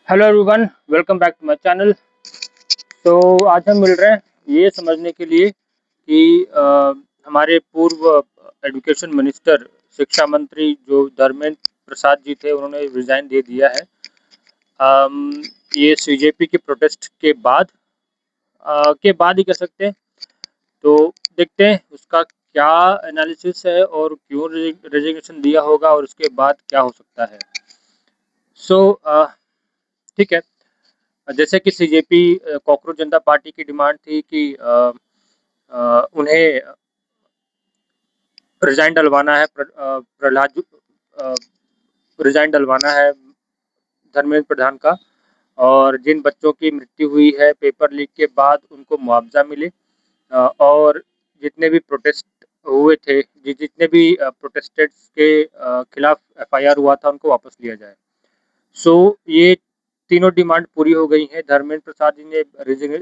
Hello everyone, welcome back to my channel. तो आज हम मिल रहे हैं ये समझने के लिए कि हमारे पूर्व एजुकेशन मिनिस्टर, शिक्षा मंत्री जो धर्मेंद्र प्रसाद जी थे, उन्होंने रिजाइन दे दिया है। ये सीजेपी के प्रोटेस्ट के बाद ही कह सकते हैं। तो देखते हैं उसका क्या एनालिसिस है और क्यों रेजिग्नेशन दिया होगा और उसके बाद क्या हो सकता है। सो ठीक है। जैसे कि सीजेपी कॉकरोच जनता पार्टी की डिमांड थी कि उन्हें रिजाइन डलवाना है, प्रहलाद रिजाइन डलवाना है धर्मेंद्र प्रधान का। और जिन बच्चों की मृत्यु हुई है पेपर लीक के बाद उनको मुआवजा मिले, और जितने भी प्रोटेस्ट हुए थे, जितने भी प्रोटेस्टेड्स के खिलाफ एफआईआर हुआ था, उनको वापस लिया जाए। सो ये तीनों डिमांड पूरी हो गई हैं। धर्मेंद्र प्रसाद जी ने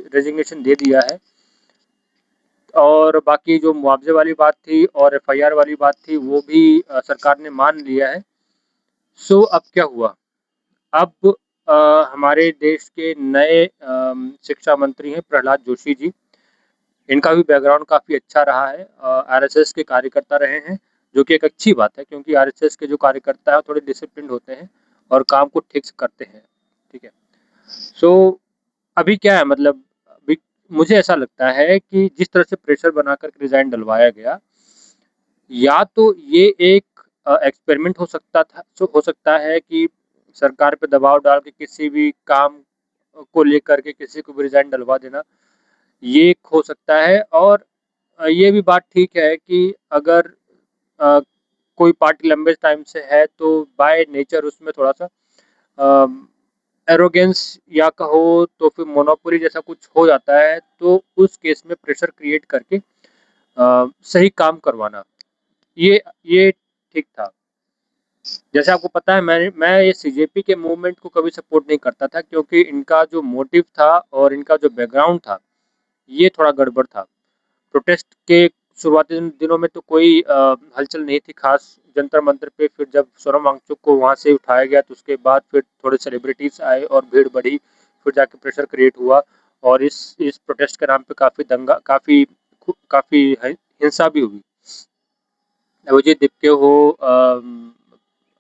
रेजिग्नेशन दे दिया है और बाकी जो मुआवजे वाली बात थी और एफआईआर वाली बात थी वो भी सरकार ने मान लिया है। सो अब क्या हुआ? अब हमारे देश के नए शिक्षा मंत्री हैं प्रहलाद जोशी जी। इनका भी बैकग्राउंड काफ़ी अच्छा रहा है। आरएसएस के कार्यकर्ता रहे हैं, जो कि एक अच्छी बात है क्योंकि आरएसएस के जो कार्यकर्ता हैं थोड़े डिसिप्लिन्ड होते हैं और काम को ठीक से करते हैं। ठीक है। सो अभी क्या है, मतलब अभी मुझे ऐसा लगता है कि जिस तरह से प्रेशर बनाकर रिजाइन डलवाया गया, या तो ये एक एक्सपेरिमेंट हो सकता है कि सरकार पे दबाव डाल के किसी भी काम को लेकर के किसी को भी रिजाइन डलवा देना, ये एक हो सकता है। और ये भी बात ठीक है कि अगर अ, कोई पार्टी लंबे टाइम से है तो बाय नेचर उसमें थोड़ा सा एरोगेंस या कहो तो फिर मोनोपोली जैसा कुछ हो जाता है, तो उस केस में प्रेशर क्रिएट करके सही काम करवाना, ये ठीक था। जैसे आपको पता है, मैं ये सीजेपी के मूवमेंट को कभी सपोर्ट नहीं करता था क्योंकि इनका जो मोटिव था और इनका जो बैकग्राउंड था, ये थोड़ा गड़बड़ था। प्रोटेस्ट के शुरुआती दिनों में तो कोई हलचल नहीं थी खास जंतर मंतर पे। फिर जब सोनम वांगचुक को वहाँ से उठाया गया तो उसके बाद फिर थोड़े सेलिब्रिटीज आए और भीड़ बढ़ी, फिर जाके प्रेशर क्रिएट हुआ और इस प्रोटेस्ट के नाम पे काफ़ी दंगा, काफ़ी हिंसा भी हुई। अभिजीत दिपके हो,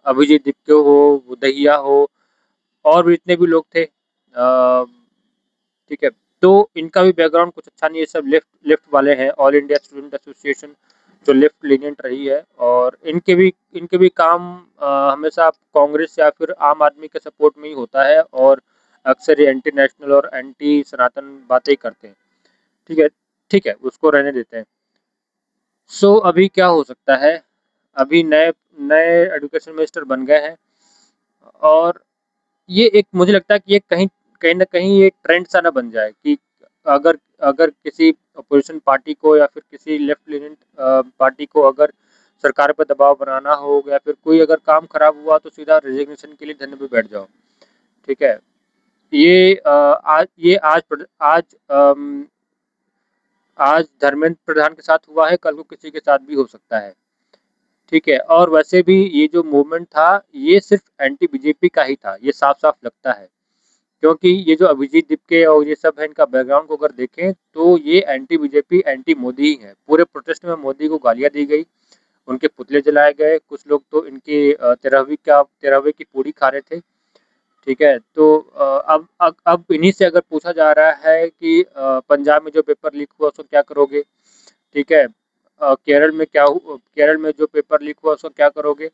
अभिजीत दिपके हो, वो दहिया हो, और भी जितने भी लोग थे, ठीक है। तो इनका भी बैकग्राउंड कुछ अच्छा नहीं है। सब लेफ्ट लेफ्ट वाले हैं। ऑल इंडिया स्टूडेंट एसोसिएशन जो लेफ्ट लीनियंट रही है, और इनके भी काम हमेशा कांग्रेस या फिर आम आदमी के सपोर्ट में ही होता है, और अक्सर ये एंटी नेशनल और एंटी सनातन बातें ही करते हैं। ठीक है, ठीक है, उसको रहने देते हैं। सो अभी क्या हो सकता है? अभी नए नए एजुकेशन मिनिस्टर बन गए हैं, और ये एक मुझे लगता है कि ये कहीं कहीं न कहीं ये ट्रेंड सा ना बन जाए कि अगर अगर किसी अपोज़िशन पार्टी को या फिर किसी लेफ्ट लीनिंग पार्टी को अगर सरकार पे दबाव बनाना हो या फिर कोई अगर काम खराब हुआ तो सीधा रेज़िग्नेशन के लिए धरने पे बैठ जाओ। ठीक है? ये आज धर्मेंद्र प्रधान के साथ हुआ है, कल को किसी के साथ भी हो सकता है। ठीक है? और वैसे भी ये जो मूवमेंट था, ये सिर्फ़ एंटी बीजेपी का ही था, ये साफ-साफ लगता है। क्योंकि ये जो अभिजीत दिपके और ये सब है, इनका बैकग्राउंड को अगर देखें तो ये एंटी बीजेपी, एंटी मोदी ही है। पूरे प्रोटेस्ट में मोदी को गालियाँ दी गई, उनके पुतले जलाए गए, कुछ लोग तो इनकी 13वीं की पूरी खा रहे थे। ठीक है? तो अब इन्हीं से अगर पूछा जा रहा है कि पंजाब में जो पेपर लीक हुआ उसको क्या करोगे? ठीक है? केरल में जो पेपर लीक हुआ उसका क्या करोगे?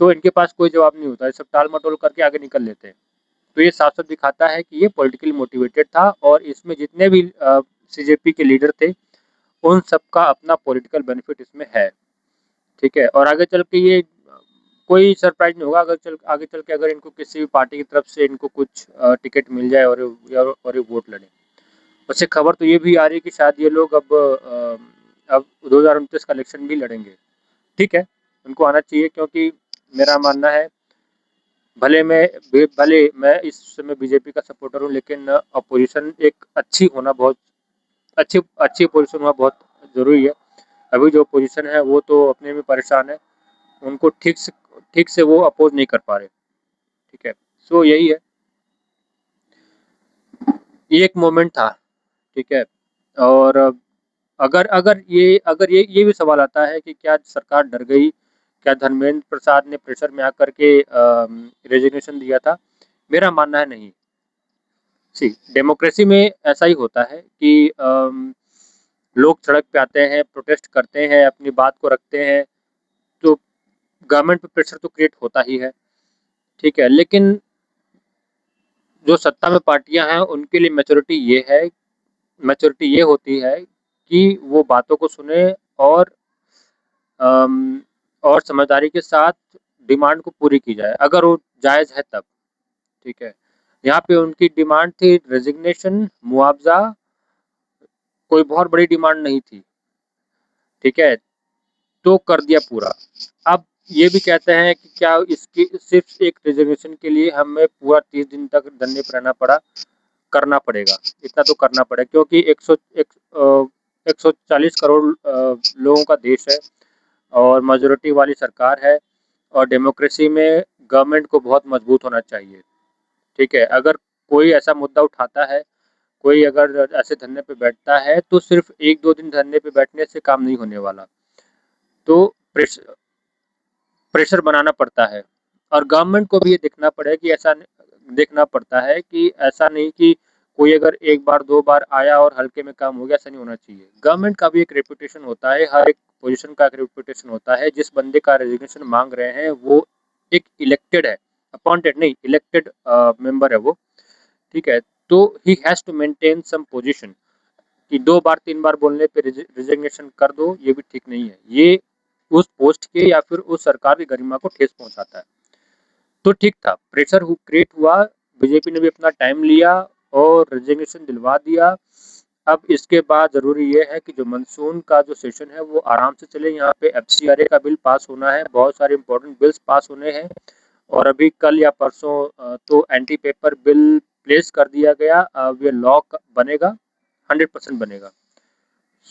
तो इनके पास कोई जवाब नहीं होता है, सब टाल-मटोल करके आगे निकल लेते हैं। तो ये साफ-साफ दिखाता है कि ये पॉलिटिकली मोटिवेटेड था, और इसमें जितने भी सीजेपी के लीडर थे, उन सबका अपना पॉलिटिकल बेनिफिट इसमें है। ठीक है? और आगे चल के ये कोई सरप्राइज़ नहीं होगा, अगर आगे चल के अगर इनको किसी भी पार्टी की तरफ से इनको कुछ टिकट मिल जाए और ये वोट लड़ें। वैसे खबर तो ये भी आ रही है कि शायद ये लोग अब 2029 का इलेक्शन भी लड़ेंगे। ठीक है, उनको आना चाहिए क्योंकि मेरा मानना है, भले मैं इस समय बीजेपी का सपोर्टर हूँ, लेकिन अपोज़िशन एक अच्छी अपोज़िशन होना बहुत ज़रूरी है। अभी जो अपोज़िशन है वो तो अपने में परेशान है, उनको ठीक से वो अपोज़ नहीं कर पा रहे। ठीक है? सो यही है। ये एक मोमेंट था, ठीक है? और अगर ये भी सवाल आता है कि क्या सरकार डर गई? क्या धर्मेंद्र प्रसाद ने प्रेशर में आकर के रेजिग्नेशन दिया था? मेरा मानना है नहीं। सी डेमोक्रेसी में ऐसा ही होता है कि लोग सड़क पे आते हैं, प्रोटेस्ट करते हैं, अपनी बात को रखते हैं, तो गवर्नमेंट पे प्रेशर तो क्रिएट होता ही है, ठीक है? लेकिन जो सत्ता में पार्टियां हैं उनके लिए मैच्योरिटी ये होती है कि वो बातों को सुने और अम, और समझदारी के साथ डिमांड को पूरी की जाए, अगर वो जायज़ है तब, ठीक है? यहाँ पे उनकी डिमांड थी रेजिग्नेशन, मुआवज़ा, कोई बहुत बड़ी डिमांड नहीं थी, ठीक है? तो कर दिया पूरा। अब ये भी कहते हैं कि क्या इसकी सिर्फ़ एक रेजिग्नेशन के लिए हमें पूरा 30 दिन तक धरने पे रहना पड़ा? करना पड़ेगा, इतना तो करना पड़ेगा क्योंकि 140 करोड़ लोगों का देश है और मेजॉरिटी वाली सरकार है और डेमोक्रेसी में गवर्नमेंट को बहुत मजबूत होना चाहिए, ठीक है? अगर कोई ऐसा मुद्दा उठाता है, कोई अगर ऐसे धरने पे बैठता है, तो सिर्फ़ 1-2 दिन धरने पे बैठने से काम नहीं होने वाला। तो प्रेश प्रेशर बनाना पड़ता है और गवर्नमेंट को भी ये देखना पड़ता है कि ऐसा नहीं कि कोई अगर एक बार दो बार आया और हल्के में काम हो गया, ऐसा नहीं होना चाहिए। गवर्नमेंट का भी एक रेपुटेशन होता है, हर एक पोजीशन का एक रेपुटेशन होता है। जिस बंदे का रेजिग्नेशन मांग रहे हैं वो एक इलेक्टेड है, अपॉइंटेड नहीं, इलेक्टेड मेंबर है वो, ठीक है? तो he has to maintain some position. कि 2 बार 3 बार बोलने पे रिजिग्नेशन कर दो, ये भी ठीक नहीं है। ये उस पोस्ट के या फिर उस सरकार की गरिमा को ठेस पहुँचाता है। तो ठीक था, प्रेशर क्रिएट हुआ, बीजेपी ने भी अपना टाइम लिया और रिजिग्नेशन दिलवा दिया। अब इसके बाद ज़रूरी ये है कि जो मानसून का जो सेशन है वो आराम से चले। यहाँ पे एफसीआरए का बिल पास होना है, बहुत सारे इंपॉर्टेंट बिल्स पास होने हैं और अभी कल या परसों तो एंटी पेपर बिल प्लेस कर दिया गया। अब ये लॉ बनेगा, 100% बनेगा।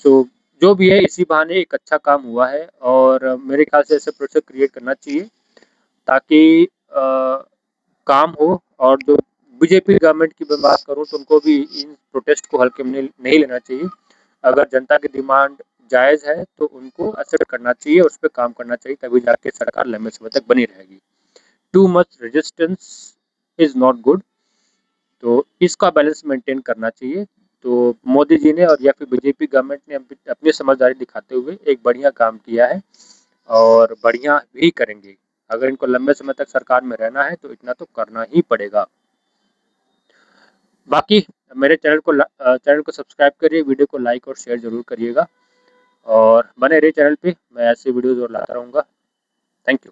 सो जो भी है इसी बहाने एक अच्छा काम हुआ है और मेरे ख्याल से ऐसे प्रोजेक्ट क्रिएट करना चाहिए ताकि काम हो। और जो बीजेपी गवर्नमेंट की मैं बात करूँ तो उनको भी इन प्रोटेस्ट को हल्के में नहीं लेना चाहिए। अगर जनता की डिमांड जायज़ है तो उनको एक्सेप्ट करना चाहिए, उस पर काम करना चाहिए, तभी जाके सरकार लंबे समय तक बनी रहेगी। Too much resistance is not good, तो इसका बैलेंस मेंटेन करना चाहिए। तो मोदी जी ने और या फिर बीजेपी गवर्नमेंट ने अपनी समझदारी दिखाते हुए एक बढ़िया काम किया है और बढ़िया भी करेंगे। अगर इनको लंबे समय तक सरकार में रहना है तो इतना तो करना ही पड़ेगा। बाकी मेरे चैनल को सब्सक्राइब करिए, वीडियो को लाइक और शेयर ज़रूर करिएगा और बने रहिए चैनल पे, मैं ऐसे वीडियोज़ और लाता रहूँगा। Thank you.